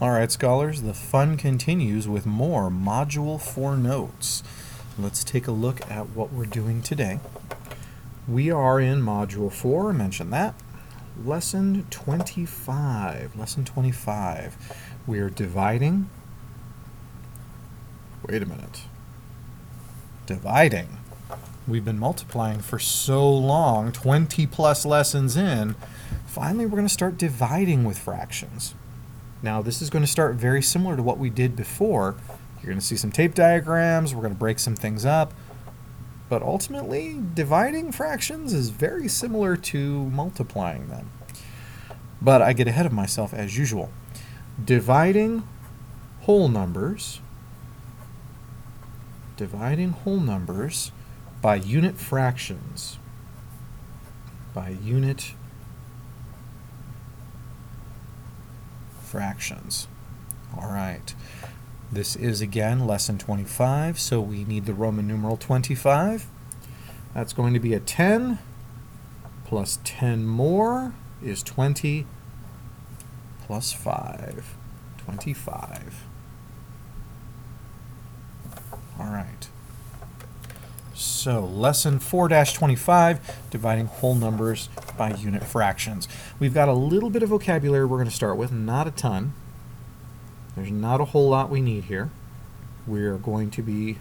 Alright, scholars, the fun continues with more Module 4 notes. Let's take a look at what we're doing today. We are in Module 4, I mentioned that. Lesson 25. Lesson 25. We are dividing. Wait a minute. Dividing. We've been multiplying for so long, 20 plus lessons in. Finally, we're going to start dividing with fractions. Now, this is going to start very similar to what we did before. You're going to see some tape diagrams, we're going to break some things up, but ultimately, dividing fractions is very similar to multiplying them. But I get ahead of myself as usual. Dividing whole numbers by unit fractions. All right. This is again lesson 25, so we need the Roman numeral 25. That's going to be a 10 plus 10 more is 20 plus 5, 25. All right. So, lesson 4-25, dividing whole numbers by unit fractions. We've got a little bit of vocabulary we're going to start with, not a ton. There's not a whole lot we need here. We're going to be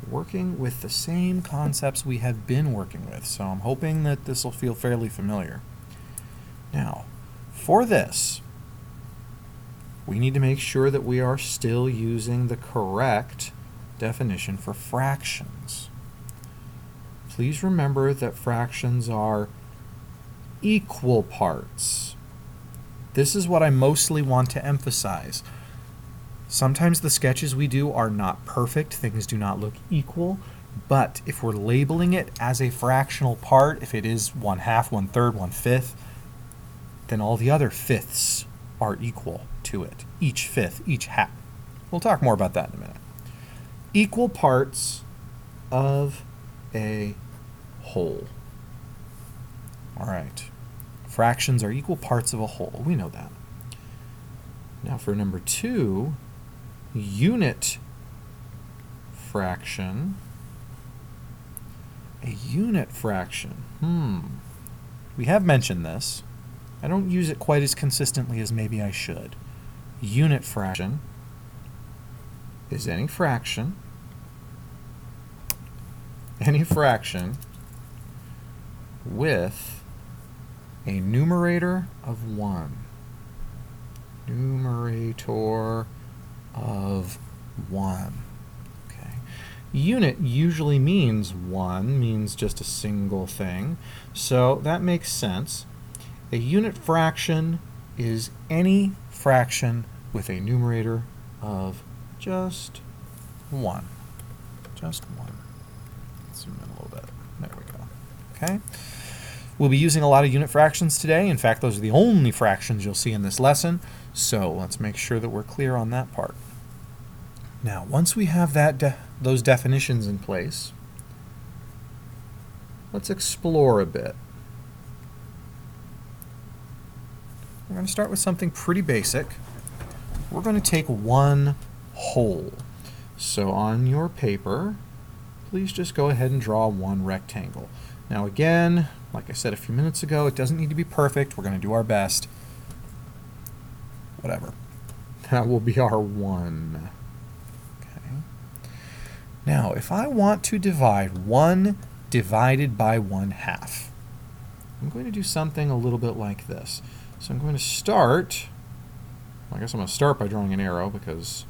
working with the same concepts we have been working with, so I'm hoping that this will feel fairly familiar. Now, for this, we need to make sure that we are still using the correct definition for fractions. Please remember that fractions are equal parts. This is what I mostly want to emphasize. Sometimes the sketches we do are not perfect, things do not look equal, but if we're labeling it as a fractional part, if it is 1/2, 1/3, 1/5, then all the other fifths are equal to it. Each fifth, each half. We'll talk more about that in a minute. Equal parts of a whole. All right. Fractions are equal parts of a whole. We know that. Now for number 2, unit fraction. A unit fraction. We have mentioned this. I don't use it quite as consistently as maybe I should. Unit fraction is any fraction with a numerator of 1. Numerator of 1. Okay. Unit usually means 1, means just a single thing, so that makes sense. A unit fraction is any fraction with a numerator of just 1. Just 1. Let's zoom in a little bit. There we go. Okay. We'll be using a lot of unit fractions today. In fact, those are the only fractions you'll see in this lesson. So let's make sure that we're clear on that part. Now, once we have those definitions in place, let's explore a bit. We're going to start with something pretty basic. We're going to take one whole. So on your paper, please just go ahead and draw one rectangle. Now again, like I said a few minutes ago, it doesn't need to be perfect. We're going to do our best. Whatever. That will be our 1. Okay. Now, if I want to divide 1 divided by 1/2, I'm going to do something a little bit like this. So I'm going to start, I guess I'm going to start by drawing an arrow because,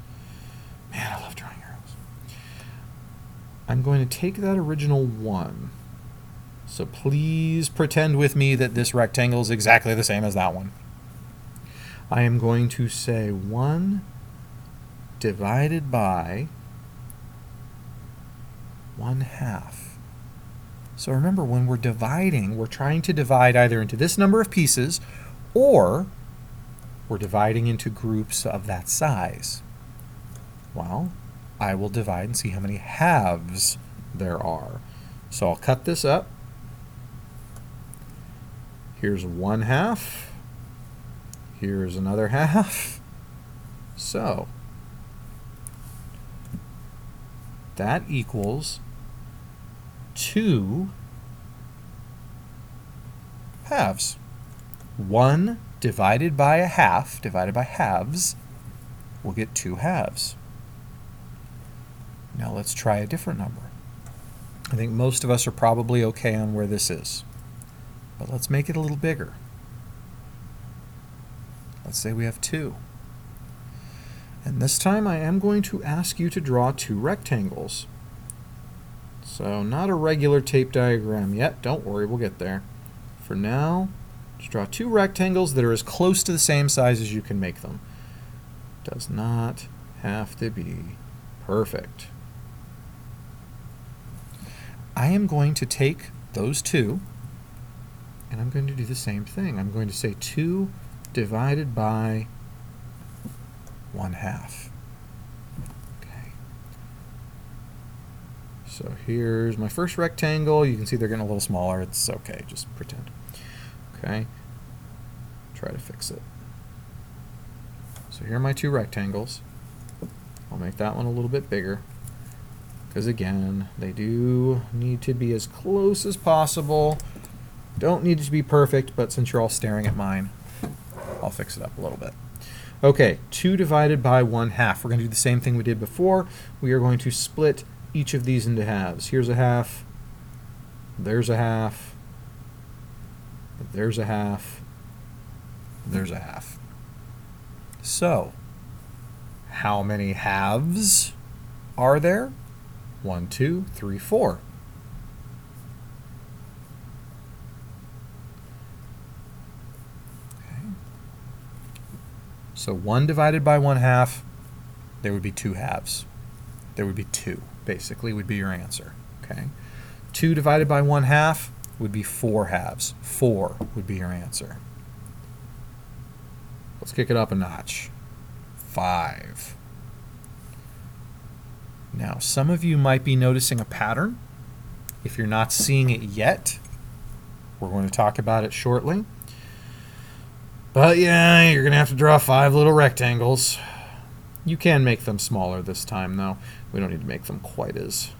man, I love drawing arrows. I'm going to take that original 1. So please pretend with me that this rectangle is exactly the same as that one. I am going to say 1 divided by 1/2. So remember, when we're dividing, we're trying to divide either into this number of pieces or we're dividing into groups of that size. Well, I will divide and see how many halves there are. So I'll cut this up. Here's 1/2. Here's another half. So that equals 2 halves. 1 divided by a half, divided by halves, we'll get 2 halves. Now let's try a different number. I think most of us are probably okay on where this is, but let's make it a little bigger. Let's say we have 2. And this time I am going to ask you to draw 2 rectangles. So not a regular tape diagram yet. Don't worry, we'll get there. For now, just draw 2 rectangles that are as close to the same size as you can make them. Does not have to be perfect. I am going to take those 2 and I'm going to do the same thing. I'm going to say 2 divided by 1/2. Okay. So here's my first rectangle. You can see they're getting a little smaller. It's okay, just pretend. Okay. Try to fix it. So here are my 2 rectangles. I'll make that one a little bit bigger, because again, they do need to be as close as possible. Don't need it to be perfect, but since you're all staring at mine, I'll fix it up a little bit. Okay, 2 divided by 1/2. We're going to do the same thing we did before. We are going to split each of these into halves. Here's a half. There's a half. There's a half. There's a half. So, how many halves are there? 1, 2, 3, 4. Okay. So 1 divided by 1/2, there would be 2 halves. There would be 2, basically, would be your answer. Okay. 2 divided by 1/2 would be 4 halves. 4 would be your answer. Let's kick it up a notch. 5. Now, some of you might be noticing a pattern. If you're not seeing it yet, we're going to talk about it shortly. But yeah, you're going to have to draw 5 little rectangles. You can make them smaller this time, though. We don't need to make them quite as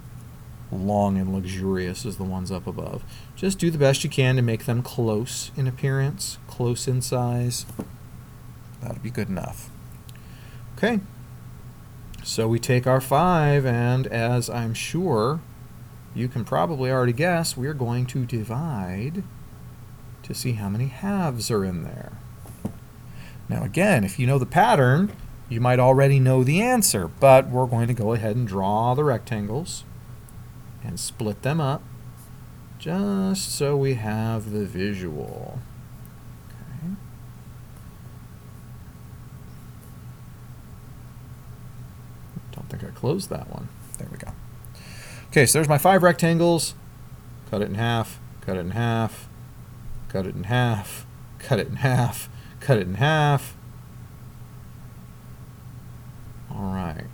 long and luxurious as the ones up above. Just do the best you can to make them close in appearance, close in size. That'll be good enough. Okay. So we take our 5, and as I'm sure you can probably already guess, we're going to divide to see how many halves are in there. Now again, if you know the pattern, you might already know the answer, but we're going to go ahead and draw the rectangles and split them up just so we have the visual. Okay. Don't think I closed that one. There we go. Okay, so there's my 5 rectangles. Cut it in half, cut it in half, cut it in half, cut it in half, cut it in half. All right.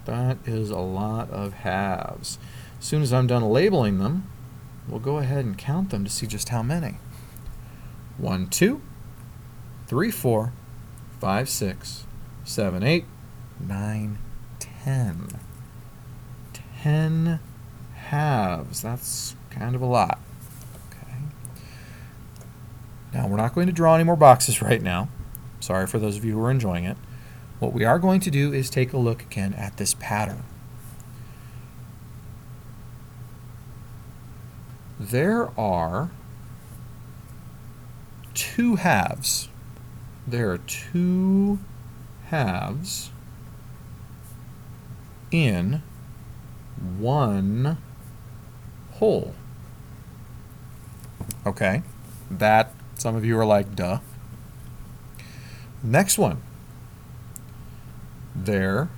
That is a lot of halves. As soon as I'm done labeling them, we'll go ahead and count them to see just how many. 1, 2, 3, 4, 5, 6, 7, 8, 9, 10. 10 halves. That's kind of a lot. Okay. Now, we're not going to draw any more boxes right now. Sorry for those of you who are enjoying it. What we are going to do is take a look again at this pattern. There are 2 halves. There are 2 halves in one whole. Okay, that, some of you are like, duh. Next one. There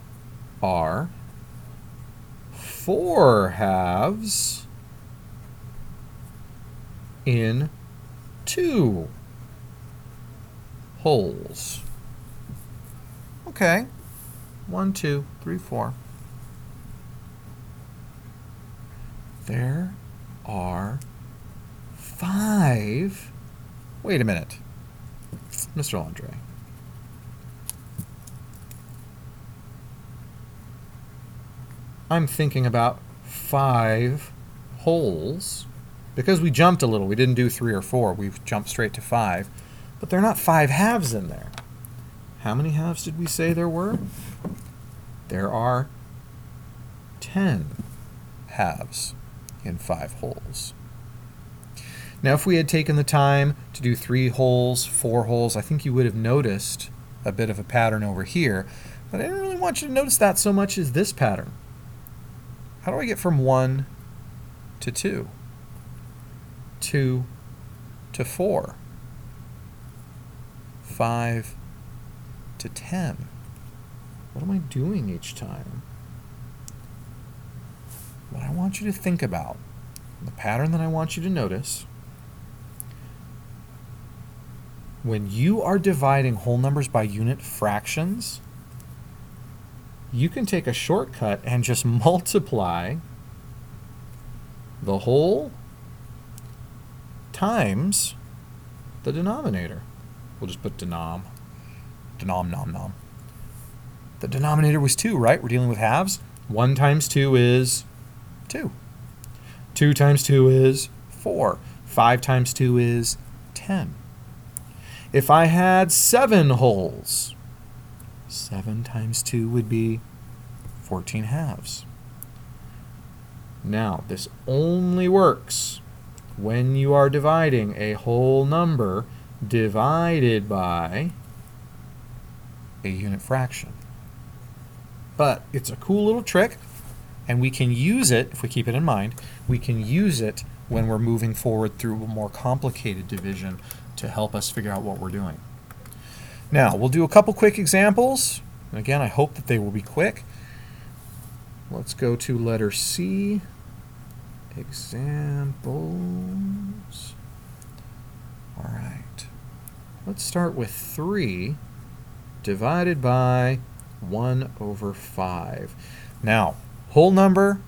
are 4 halves in 2 holes. Okay, 1, 2, 3, 4. There are 5. Wait a minute, Mr. Andre. I'm thinking about 5 wholes. Because we jumped a little, we didn't do 3 or 4, we've jumped straight to 5. But there are not 5 halves in there. How many halves did we say there were? There are 10 halves in 5 wholes. Now, if we had taken the time to do 3 wholes, 4 wholes, I think you would have noticed a bit of a pattern over here. But I didn't really want you to notice that so much as this pattern. How do I get from 1 to 2? 2 to 4? 5 to 10? What am I doing each time? What I want you to think about, the pattern that I want you to notice, when you are dividing whole numbers by unit fractions, you can take a shortcut and just multiply the whole times the denominator. We'll just put denom. Denom, nom, nom. The denominator was 2, right? We're dealing with halves. 1 times 2 is 2. 2 times 2 is 4. 5 times 2 is 10. If I had 7 wholes, 7 times 2 would be 14 halves. Now, this only works when you are dividing a whole number divided by a unit fraction. But it's a cool little trick, and we can use it, if we keep it in mind, we can use it when we're moving forward through a more complicated division to help us figure out what we're doing. Now, we'll do a couple quick examples. And again, I hope that they will be quick. Let's go to letter C. Examples. All right. Let's start with 3 divided by 1 over 5. Now, whole number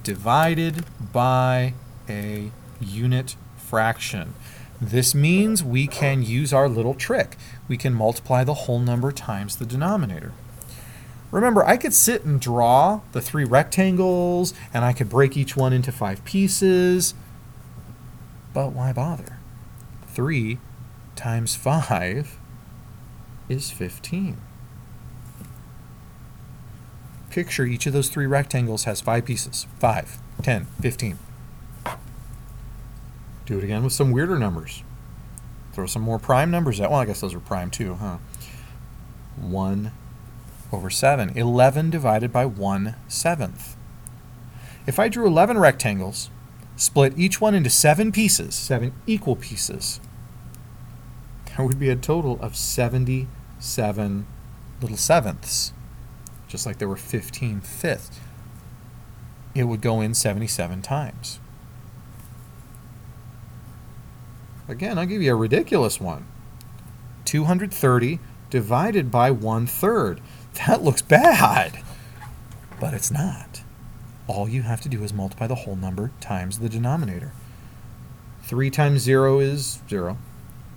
divided by a unit fraction. This means we can use our little trick. We can multiply the whole number times the denominator. Remember, I could sit and draw the 3 rectangles, and I could break each one into 5 pieces, but why bother? 3 times 5 is 15. Picture each of those 3 rectangles has 5 pieces. 5, 10, 15. Do it again with some weirder numbers. Throw some more prime numbers out. Well, I guess those are prime too, huh? 1 over 7. 11 divided by 1/7. If I drew 11 rectangles, split each one into 7 pieces, 7 equal pieces, there would be a total of 77 little sevenths, just like there were 15 fifths. It would go in 77 times. Again, I'll give you a ridiculous one. 230 divided by 1/3. That looks bad, but it's not. All you have to do is multiply the whole number times the denominator. 3 times 0 is 0.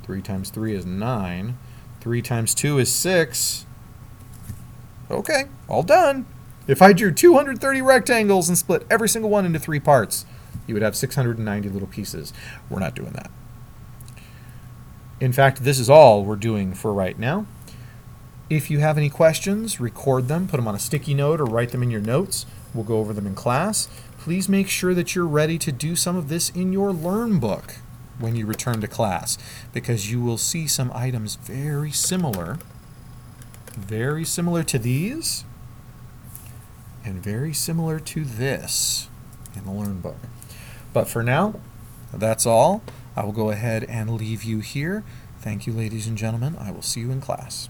3 times 3 is 9. 3 times 2 is 6. Okay, all done. If I drew 230 rectangles and split every single one into 3 parts, you would have 690 little pieces. We're not doing that. In fact, this is all we're doing for right now. If you have any questions, record them, put them on a sticky note, or write them in your notes. We'll go over them in class. Please make sure that you're ready to do some of this in your Learn book when you return to class, because you will see some items very similar to these, and very similar to this in the Learn book. But for now, that's all. I will go ahead and leave you here. Thank you, ladies and gentlemen. I will see you in class.